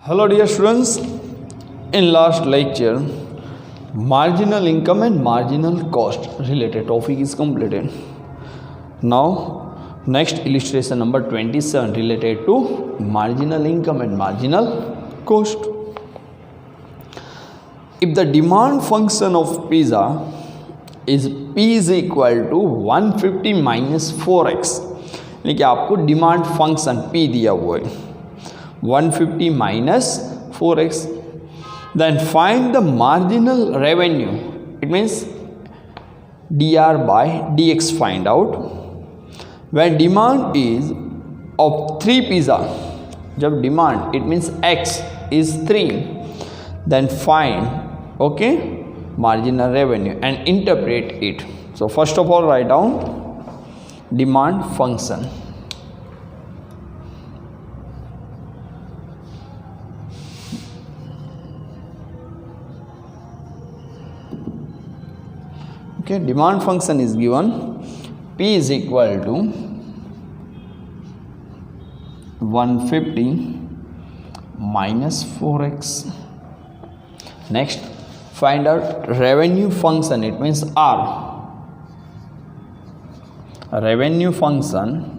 Hello dear students, in last lecture marginal income and marginal cost related topic is completed. Now next illustration number 27 related to marginal income and marginal cost. If the demand function of pizza is P is equal to 150 minus 4x, यानी कि आपको demand function P दिया हुआ है 150 minus 4x, then find the marginal revenue. It means dr by dx find out when demand is of 3 pizza. जब demand it means x is 3, then find okay marginal revenue and interpret it. So first of all write down demand function. Okay, demand function is given P is equal to 150 minus 4x. Next, find out revenue function. It means R. Revenue function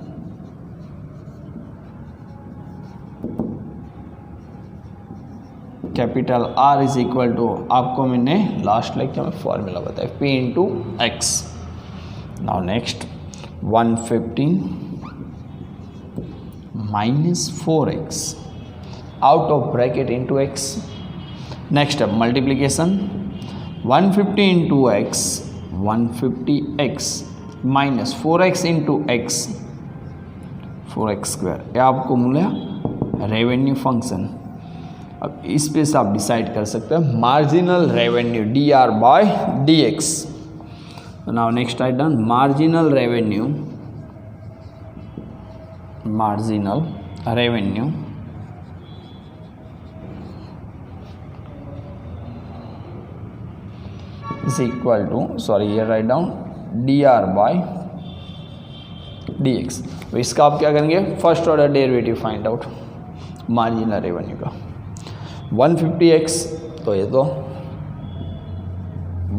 capital R is equal to, आपको मैंने last lecture में formula बताया P into x. Now next 150 minus 4x out of bracket into x. Next अब multiplication 150 into x 150x minus 4x into x 4x square. ये आपको मिला revenue function. अब इस पे से आप डिसाइड कर सकते हैं marginal revenue dr by dx. Now next write down marginal revenue is equal to, sorry here write down dr by dx. तो इसका आप क्या करेंगे, first order derivative find out marginal revenue का 150x, तो ये तो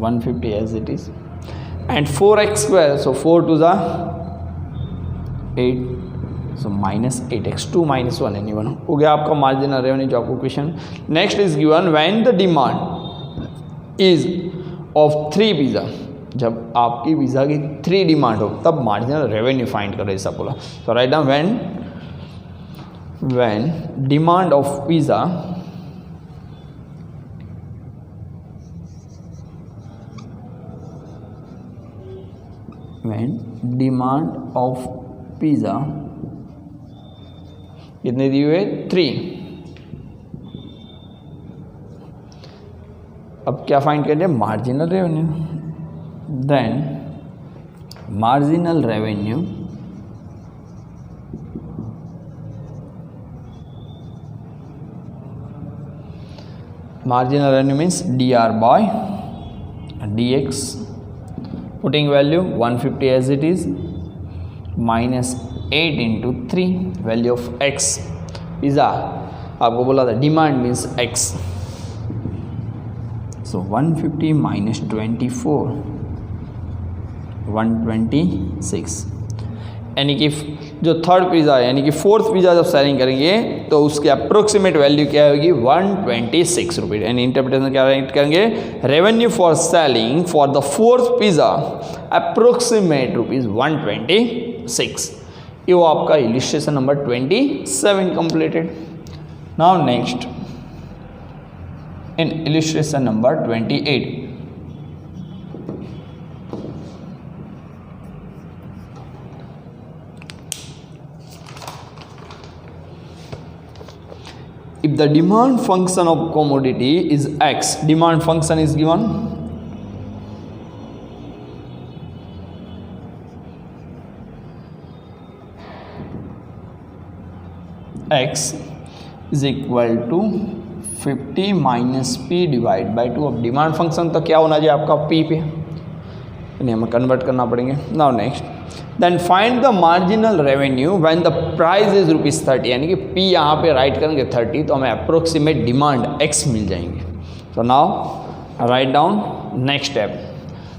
150 as it is and 4x square, so 4 two ज़ा 8, so minus 8x 2 minus 1 any one हो गया आपका मार्जिनल रेवेन्यू जो आपको question. Next is given when the demand is of 3 pizza. जब आपकी पिज़्ज़ा की 3 डिमांड हो तब मार्जिनल रेवेन्यू फाइंड करो, ऐसा बोला. So write down when demand of pizza कितने दिए हुए 3. अब क्या फाइंड कर रहे हैं, marginal revenue. Then marginal revenue means dr by dx. Putting value 150 as it is minus 8 into 3 value of x. Pizza आपको बोला था डिमांड मीन्स x, सो 150 माइनस 24 126. यानी कि जो थर्ड पिज़्ज़ा है यानी कि फोर्थ पिज़्ज़ा जब सेलिंग करेंगे तो उसके अप्रोक्सीमेट वैल्यू क्या होगी 126 रुपीज़. यानी इंटरप्रिटेशन क्या राइट करेंगे, revenue for selling for the fourth pizza approximate rupees 126. ये वो आपका illustration number 27 completed. Now next in illustration number 28. If the demand function of commodity is x, demand function is given x is equal to 50 minus p divide by 2. अब demand function तो क्या होना चाहिए आपका p पे, यानी हमें convert करना पड़ेंगे. Now next then find the marginal revenue when the price is ₹30, यानी कि P यहाँ पे राइट करेंगे 30 तो हमें अप्रोक्सीमेट डिमांड X मिल जाएंगे. तो now write down next step.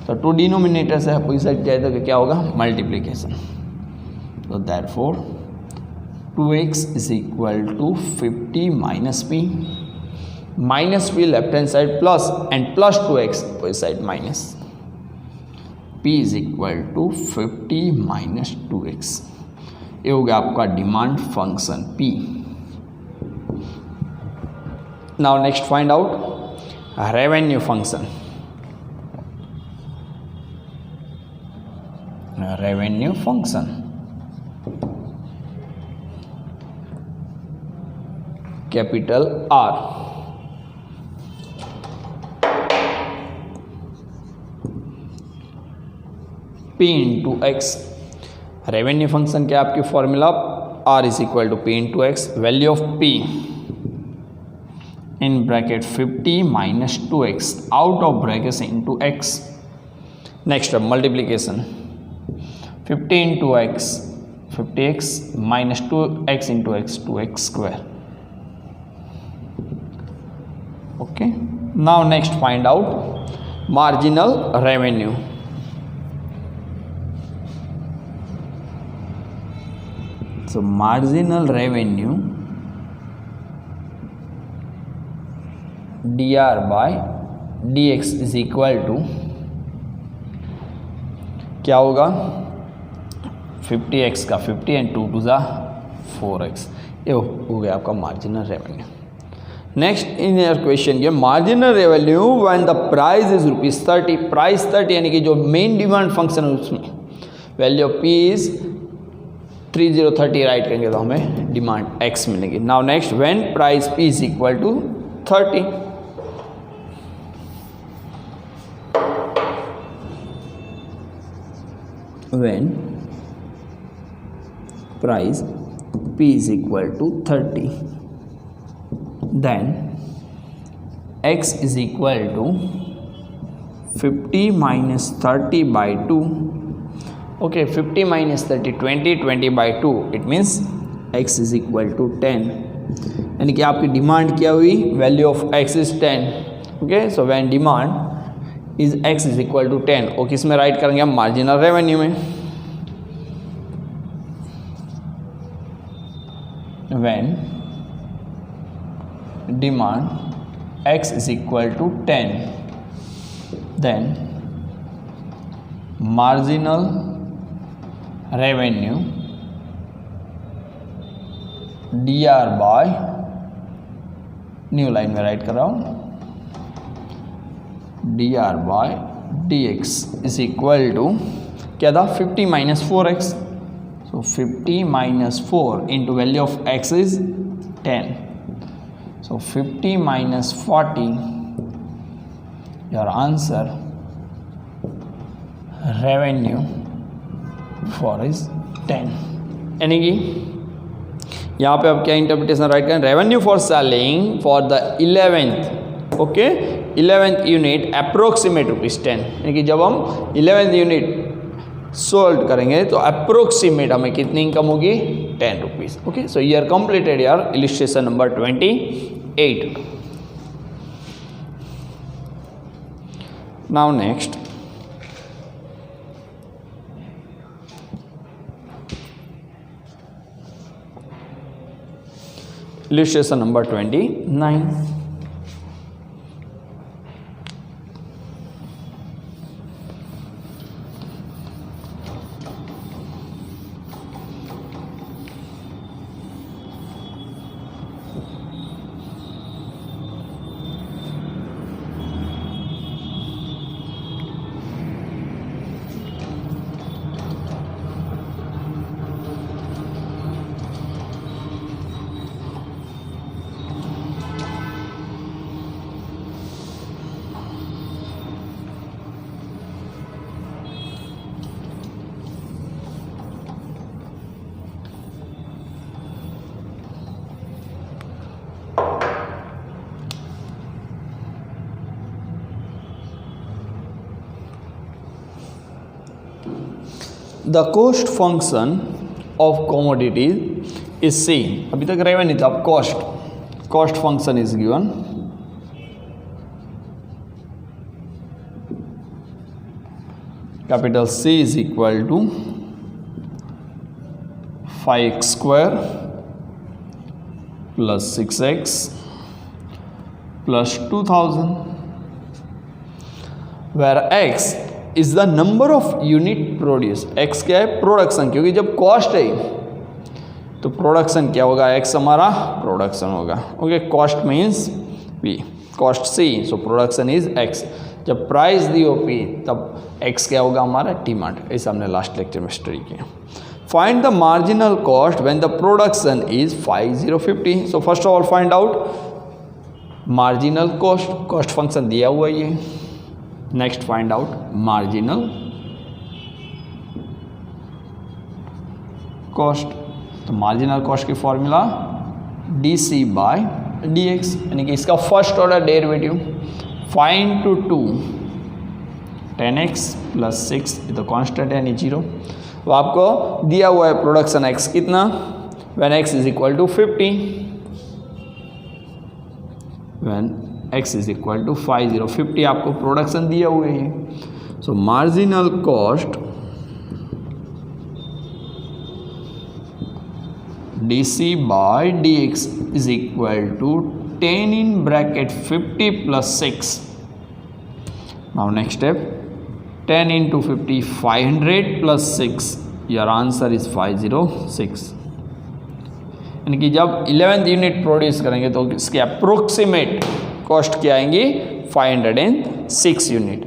तो टू डिनोमिनेटर से अपोजिट जाए तो क्या होगा, मल्टीप्लीकेशन. तो therefore 2x is equal to 50 minus P, minus P left hand side plus and plus 2x opposite side minus. P is equal to 50 minus 2x. ये हो गया आपका demand function P. Now next find out revenue function. Revenue function capital R. P into X. Revenue function क्या आपकी formula, R is equal to P into X. Value of P in bracket 50 minus 2x out of bracket into x. Next multiplication 50 into X 50x minus 2x into X 2x square. Okay, now next find out marginal revenue. So marginal revenue dr by dx is equal to क्या होगा, 50x का 50 and 2 to ज़ा 4x. ये हो गया आपका marginal revenue. Next in your question ये marginal revenue when the price is ₹30. Price 30 यानी कि जो मेन डिमांड फंक्शन है उसमें value of P is 3030 write करेंगे तो हमें डिमांड X मिलेगी. Now next when price P is equal to 30. When price P is equal to 30, then X is equal to 50 minus 30 by 2. Okay, 50 minus 30, 20, 20 by 2. It means X is equal to 10. यानी कि आपकी demand क्या हुई, value of X is 10. Okay, so when demand is X is equal to 10. और किस में write करेंगे हम, मार्जिनल रेवेन्यू में. When demand X is equal to 10, then marginal revenue dr by, new line में राइट कर रहा हूँ, dr by dx is equal to क्या था, 50 minus 4x. So 50 minus 4 into value of x is 10. So 50 minus 40, your answer revenue for is 10. यानी कि यहाँ पे आप क्या इंटरप्रिटेशन राइट करें, revenue for selling for the 11th. Okay, 11th unit approximate ₹10. यानी कि जब हम 11th यूनिट सोल्ड करेंगे तो अप्रोक्सीमेट हमें कितनी इनकम होगी, ₹10. ओके, सो ईयर कंप्लीटेड यार. Illustration number 28. Now next illustration number 29. The cost function of commodities is same, अभी तक रेवेन्यू था, अब cost function is given capital C is equal to 5x square plus 6x plus 2000, where x is the number of unit produced. x क्या है? Production, क्योंकि जब cost है तो प्रोडक्शन क्या होगा? x हमारा प्रोडक्शन होगा. Okay, cost means p, cost C, so production is x. जब प्राइस दी हो P तब x क्या होगा? हमारा डिमांड. ऐसा हमने लास्ट लेक्चर में स्टडी किया. Find the marginal cost when the production is 5050. So first of all find out marginal cost, cost function दिया हुआ है ये. Next find out marginal cost. तो मार्जिनल कॉस्ट की फॉर्मूला dc बाय dx, यानी कि इसका first order derivative 5 into 2 10x plus 6, ये तो कांस्टेंट है यानी 0. तो आपको दिया हुआ है प्रोडक्शन x कितना, when x is equal to 50, when x is equal to 50 आपको प्रोडक्शन दिया हुआ है. सो marginal cost dc by dx is equal to 10 in bracket 50 plus 6. Now next step, 10 into 50 500 plus 6, your answer is 506. यानी कि जब 11th unit produce करेंगे तो इसके अप्रोक्सीमेट कॉस्ट क्या आएंगी? 506 unit.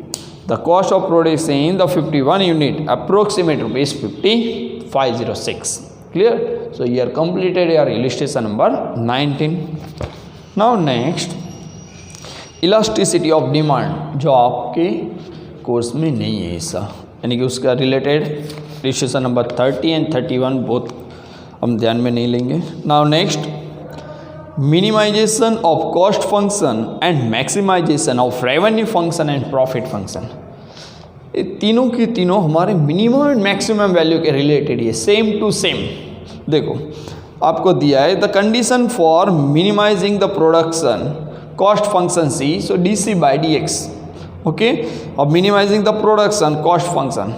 The cost of producing the 51 unit approximate rupees 506. Clear? So you are completed your illustration number 19. Now next, elasticity of demand, जो आपके कोर्स में नहीं है ऐसा, यानी कि उसका related illustration number 30 and 31 both हम ध्यान में नहीं लेंगे. Now next, minimization of cost function and maximization of revenue function and profit function. ये तीनों की तीनों हमारे मिनिमम एंड मैक्सिमम वैल्यू के रिलेटेड है, सेम टू सेम. देखो आपको दिया है the condition for minimising the production cost function C, so dc by dx. Okay, अब minimising the production cost function,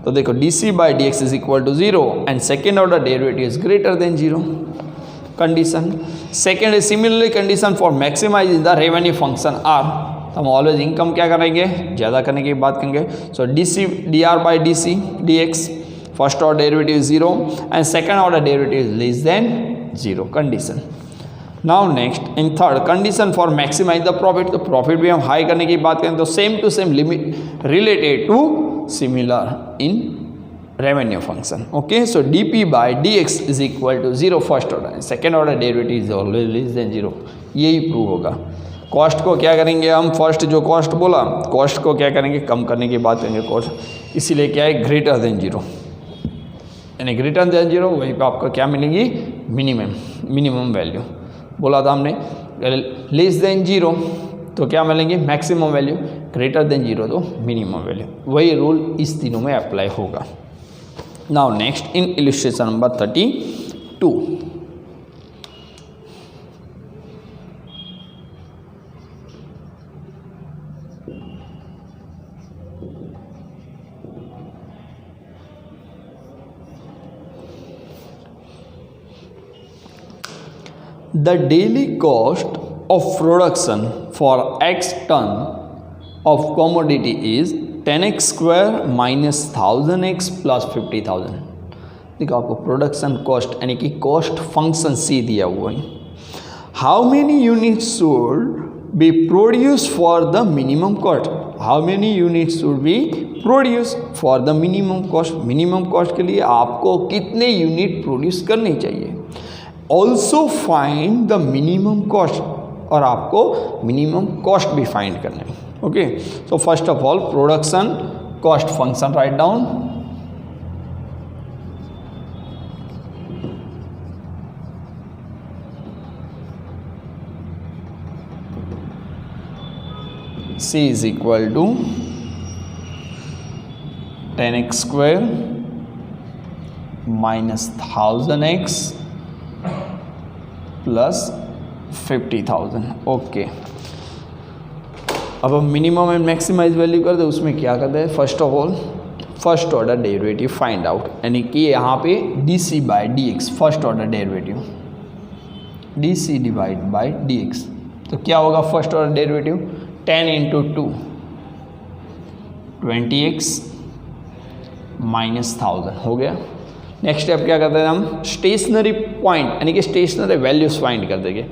तो देखो dc by dx is equal to 0 and second order derivative is greater than 0. Condition second है similarly condition for maximising the revenue function R. हम always income क्या करेंगे? ज़्यादा करने की बात करेंगे. So dc dr by dc dx, first order derivative 0 and second order derivative less than 0. Condition. Now next in third condition for maximize the profit, तो profit भी हम हाई करने की बात करें तो same to same limit related to similar in revenue function. Okay, so dp by dx is equal to 0 first order, second order derivative is always less than 0. यही prove होगा. कॉस्ट को क्या करेंगे हम? फर्स्ट जो कॉस्ट बोला, cost को क्या करेंगे? कम करने की बात करेंगे कॉस्ट, इसीलिए क्या है? ग्रेटर देन 0, यानी ग्रेटर देन 0. वहीं पे आपको क्या मिलेगी? मिनिमम वैल्यू बोला था हमने. लेस देन 0 तो क्या मिलेंगे? Maximum value. ग्रेटर देन 0 तो मिनिमम वैल्यू. वही रूल इस तीनों में अप्लाई होगा. Now next in illustration number 32, the daily cost of production for x ton of commodity is 10x square minus 1000x plus 50,000. देखो आपको प्रोडक्शन कॉस्ट यानी कि कॉस्ट फंक्शन C दिया हुआ है. How many units should be produce for the minimum cost? How many units should be produce for the minimum cost? Minimum cost के लिए आपको कितने यूनिट प्रोड्यूस करनी चाहिए? Also find the minimum cost, और आपको मिनिमम कॉस्ट भी find करना है. Okay, so first of all production cost function write down. C is equal to 10x square minus 1000x plus 50,000। Okay, अब हम मिनिमम एंड मैक्सिमाइज वैल्यू कर दे, उसमें क्या करते हैं, first of all first order derivative find out, यानी कि यहाँ पे D by D x first order derivative, D divide by D x. तो क्या होगा first order derivative, 10 into 2 20x minus 1000 हो गया। नेक्स्ट स्टेप क्या करते हैं हम, स्टेशनरी पॉइंट यानी कि स्टेशनरी वैल्यूज फाइंड कर देंगे।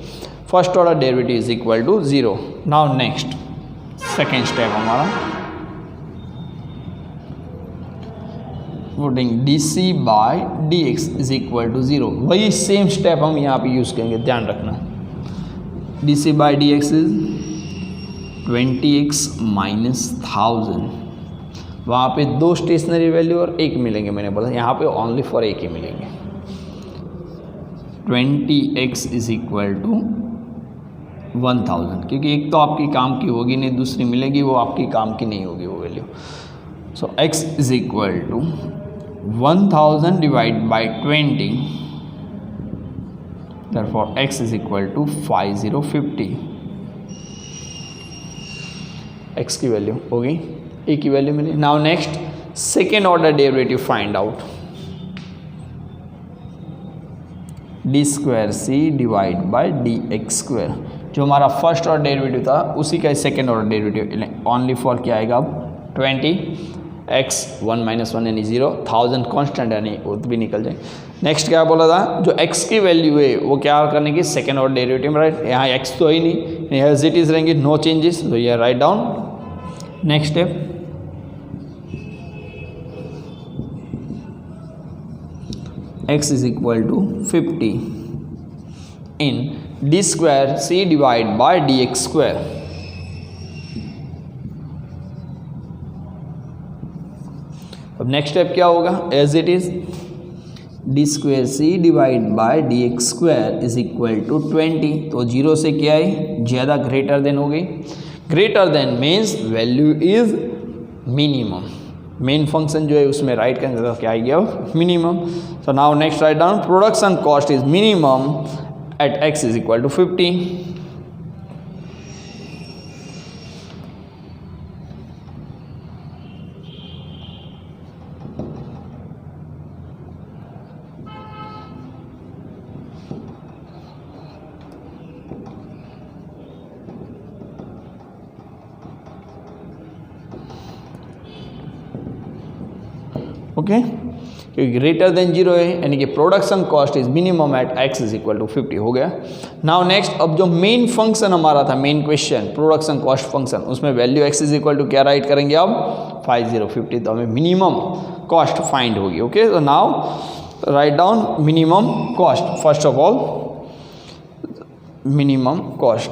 First order derivative is equal to 0। Now next second step हमारा putting D C by D X is equal to 0। वही सेम स्टेप हम यहाँ पे यूज़ करेंगे, ध्यान रखना। D C by D X is 20x minus 1000। वहाँ पे दो स्टेशनरी वैल्यू और एक मिलेंगे, मैंने बोला यहाँ पे ओनली फॉर एक ही मिलेंगे। 20x इज इक्वल टू 1000, क्योंकि एक तो आपकी काम की होगी नहीं, दूसरी मिलेगी वो आपकी काम की नहीं होगी वो value. So x is equal to 1000 divide by 20, therefore x is equal to 5050। x की वैल्यू हो गई, a की वैल्यू मिली। Now next second order derivative find out, D square C divide by D X square. जो हमारा फर्स्ट ऑर्डर डेरिवेटिव था उसी का second order derivative, only for क्या आएगा अब 20x 1 माइनस 1 यानी 0, 1000 कॉन्स्टेंट यानी वो भी निकल जाए। नेक्स्ट क्या बोला था, जो x की वैल्यू है वो क्या करने की, सेकेंड ऑर्डर डेरिवेटिव में, राइट। यहाँ x तो ही नहीं, एज इट इज रहेंगे, नो चेंजेस, तो ये right down. Next step, x is equal to 50 in d square c divide by dx square। अब नेक्स्ट स्टेप क्या होगा, as it is D square C divide by D X square is equal to 20। तो 0 से क्या है, ज़्यादा greater than हो गई। Greater than means value is minimum, main function जो है उसमें राइट करेंगे तो क्या आएगी अब, minimum. So now next write down, production cost is minimum at x is equal to 50। Okay, क्योंकि ग्रेटर देन 0 है यानी कि production cost is minimum at x is equal to 50 हो गया। नाउ नेक्स्ट, अब जो मेन फंक्शन हमारा था, main question production cost function, उसमें value x is equal to क्या राइट करेंगे अब 5050, तो हमें मिनिमम कॉस्ट फाइंड होगी। ओके, तो now write down minimum cost, first of all minimum cost,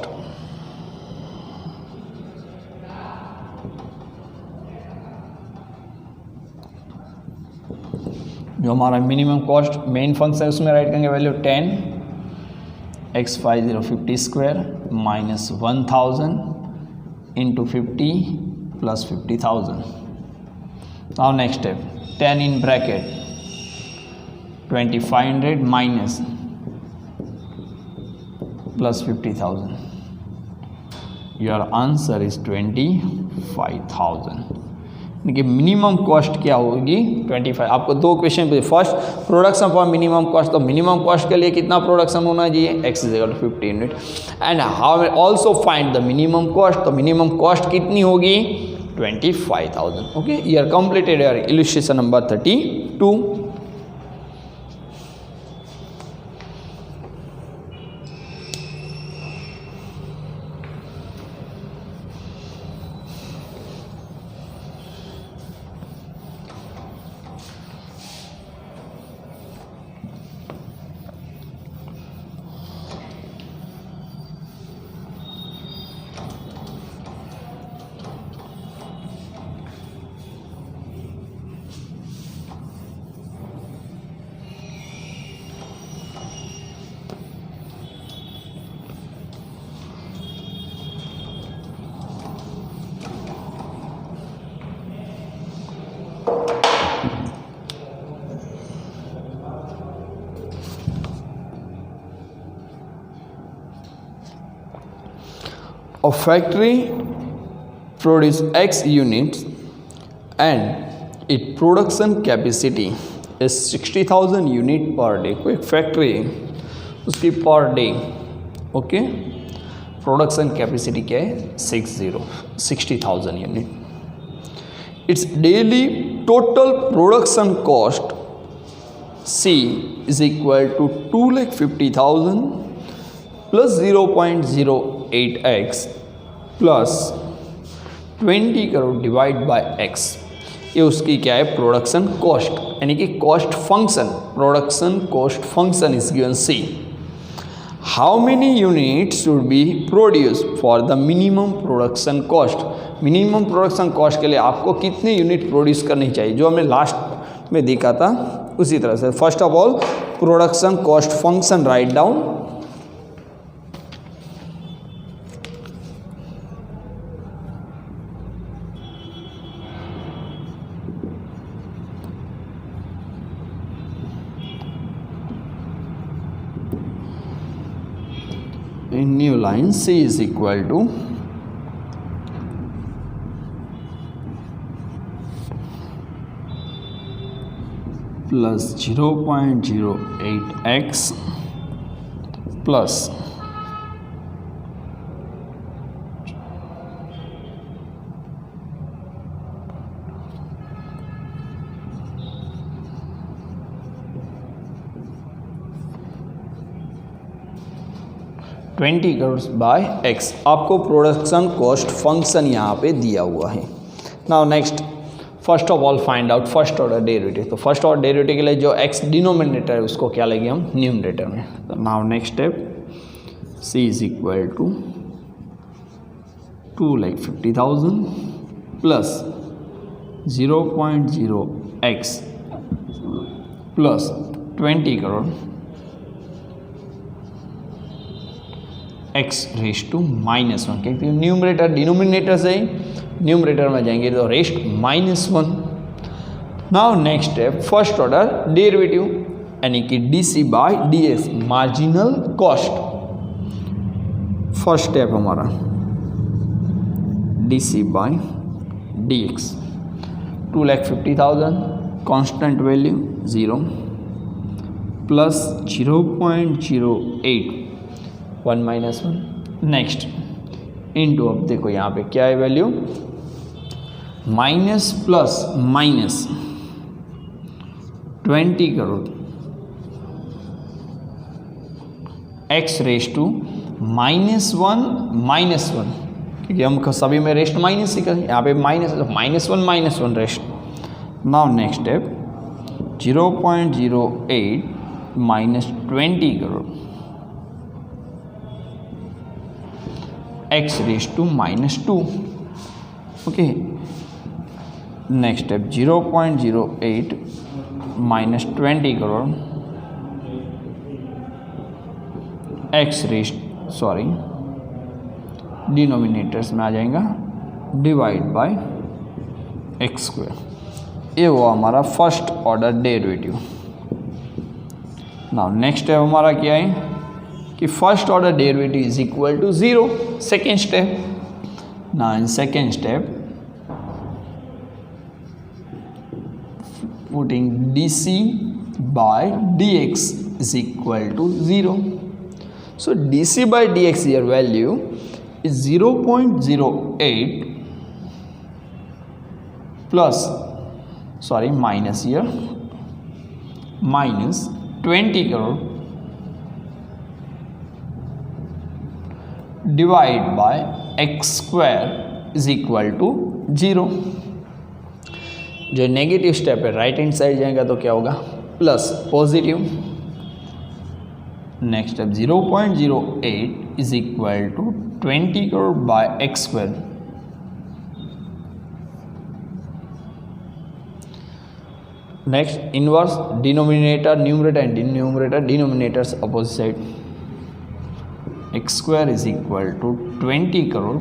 जो हमारा मिनिमम कॉस्ट मेन फंक्शन है उसमें राइट करेंगे value 10x 5050 square minus 1000 into 50 plus 50,000। Now next step, 10 in bracket 2500 minus plus 50,000। Your answer is 25,000। कि minimum cost क्या होगी 25। आपको दो क्वेश्चन पूछे, first production for minimum cost, तो मिनिमम कॉस्ट के लिए कितना प्रोडक्शन होना चाहिए, x is equal to 50 unit. And how also find the minimum cost, तो मिनिमम कॉस्ट कितनी होगी 25,000। Okay, you are completed your illustration number 32। a factory produce X units and its production capacity is 60,000 unit per day. कोई factory उसकी per day okay production capacity क्या है 60,000 unit. It's daily total production cost C is equal to 2,50,000 plus 0.08x plus 20 crore divide by x। ये उसकी क्या है production cost, यानी कि cost function, production cost function is given C। How many units should be produce for the minimum production cost. Minimum production cost के लिए आपको कितने यूनिट प्रोड्यूस करनी चाहिए, जो हमने लास्ट में देखा था उसी तरह से। First of all production cost function write down, in new line C is equal to plus 0.08x plus 20 crore by x। आपको प्रोडक्शन कॉस्ट फंक्शन यहाँ पे दिया हुआ है। Now next first of all find out first order derivative. तो first order derivative के लिए जो x डिनोमिनेटर है उसको क्या लेंगे हम न्यूमरेटर में। तो now next step c is equal to 2,50,000 plus 0.0x plus 20 crore x raised to -1, क्योंकि न्यूमरेटर डिनोमिनेटर से न्यूमरेटर में जाएंगे तो raised -1। Now next step first order derivative, यानी कि D by D X marginal cost. First step हमारा D by D X 2,50,000 constant value 0 plus 0.08 1 minus 1 next into, अब देखो यहाँ पे क्या है value minus plus minus 20 crore x raise to -1 -1, क्योंकि हम सभी में रेस्ट माइनस ही करें, यहाँ पे माइनस है तो -1 rest. Now next step 0.08 minus 20 crore x raise to -2 okay. Next step 0.08 minus 20 crore x raise denominators में आ जाएगा डिवाइड बाय x²। ये वो हमारा first order derivative. Now next step हमारा क्या है कि first order derivative is equal to 0। Second step, now in second step putting dc by dx is equal to 0. So dc by dx here value is 0.08 plus minus here minus 20 crore divide by x square is equal to 0. जो negative step है right hand side जाएगा तो क्या होगा plus positive. Next step 0.08 is equal to 20 crore by x²। Next inverse denominator numerator and denominators opposite side x² is equal to 20 crore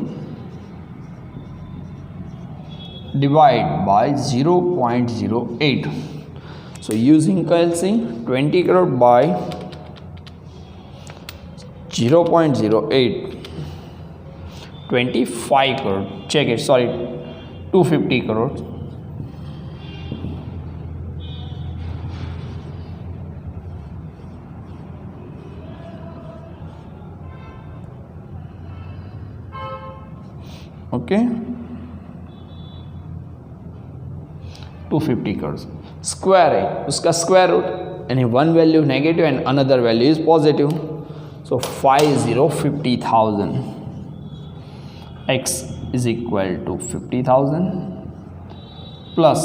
divide by 0.08. So using calci 20 crore by 0.08, 25 crore. Check it, sorry, 250 crore. Okay, 250 crore. Square है, उसका square root, यानी one value negative and another value is positive. So 50,000 x is equal to 50,000 plus,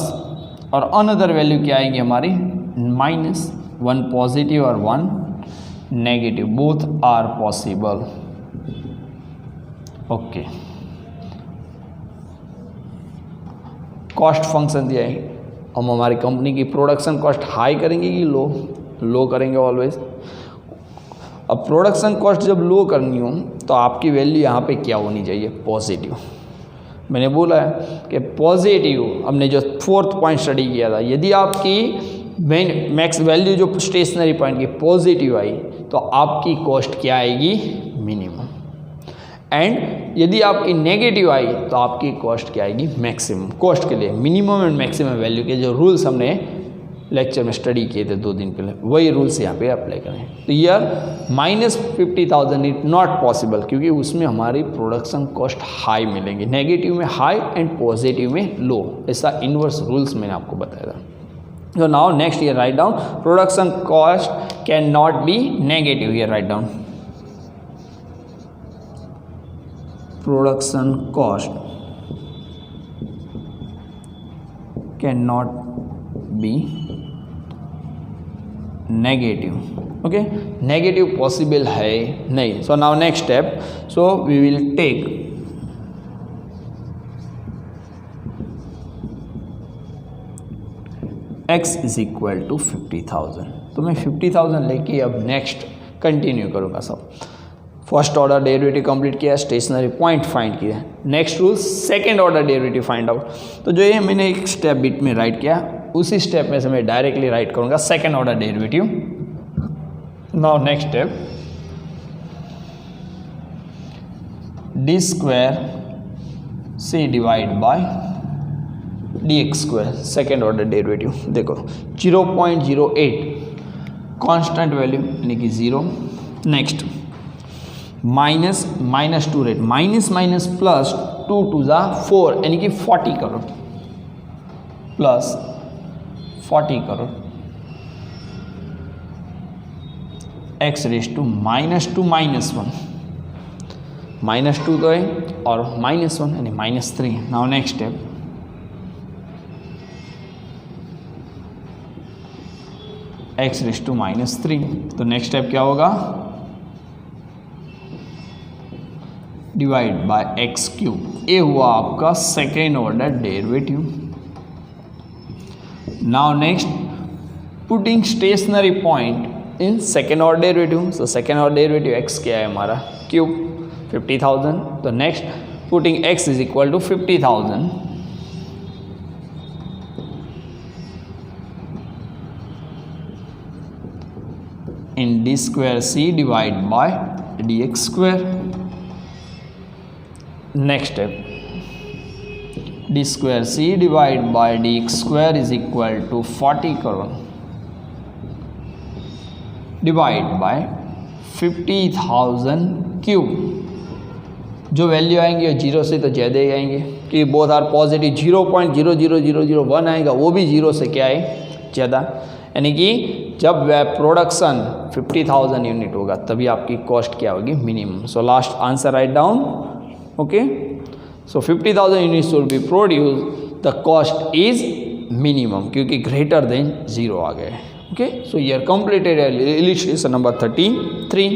और another value क्या आएगी हमारी, minus, one positive और one negative, both are possible. Okay, cost function दिया है. हम हमारी कंपनी की प्रोडक्शन कॉस्ट हाई करेंगे कि लो करेंगे ऑलवेज. अब प्रोडक्शन कॉस्ट जब लो करनी हो तो आपकी वैल्यू यहाँ पे क्या होनी चाहिए, पॉजिटिव. मैंने बोला है कि पॉजिटिव, हमने जो फोर्थ पॉइंट स्टडी किया था, यदि आपकी मेन मैक्स वैल्यू जो स्टेशनरी पॉइंट की पॉजिटिव आई तो आपकी कॉस्ट क्या आएगी, मिनिमम. एंड यदि आपकी नेगेटिव आई तो आपकी कॉस्ट क्या आएगी, मैक्सिमम. कॉस्ट के लिए मिनिमम एंड मैक्सिमम वैल्यू के जो रूल्स हमने लेक्चर में स्टडी किए थे 2 दिन पहले, वही रूल्स यहाँ पे अप्लाई करें. तो ईयर -50,000 इज नॉट पॉसिबल, क्योंकि उसमें हमारी प्रोडक्शन कॉस्ट हाई मिलेंगे, नेगेटिव में हाई एंड पॉजिटिव में लो. ऐसा इनवर्स रूल्स मैंने आपको बताया था. So now next here write down production cost cannot be negative. Here write down production cost cannot be negative. Okay, negative possible है नहीं. So now next step, so we will take x is equal to 50,000. तो मैं 50,000 लेके अब next continue करूँगा. सब first order derivative complete किया, stationary point find किया. Next rule second order derivative find out. तो जो ये मैंने एक स्टेप बिट में राइट किया, उसी स्टेप में से मैं डायरेक्टली राइट करूँगा second order derivative. Now next step, D square से divide by dx square, second order derivative. देखो 0.08 कांस्टेंट वैल्यू यानी कि 0. नेक्स्ट -(-2) रेट, माइनस प्लस 2 टू ज़ा 4 यानी कि 40 crore plus 40 crore x raise to -2 -1, -2 तो है और -1 यानी -3. Now next step, x raise to -3. तो नेक्स्ट स्टेप क्या होगा, डिवाइड बाय एक्स क्यूब. ये हुआ आपका second order derivative. Now next, putting stationary point in second order derivative. So second order derivative x क्या है हमारा, क्यूब 50,000. तो next putting x is equal to 50,000 in d square c divide by dx square. Next step, d square c divide by dx square is equal to 40 crore divide by 50,000 cube. जो value आएंगे वो zero से तो ज़्यादा ही आएंगे, कि both are positive. 0.00001 आएगा वो भी जीरो से क्या है, ज़्यादा. यानी कि जब प्रोडक्शन 50,000 यूनिट होगा तभी आपकी कॉस्ट क्या होगी, minimum. So last answer write down. Okay, so 50,000 units will be produce, the cost is minimum, क्योंकि ग्रेटर देन 0 आ गए. Okay, so your completed illustration number 33.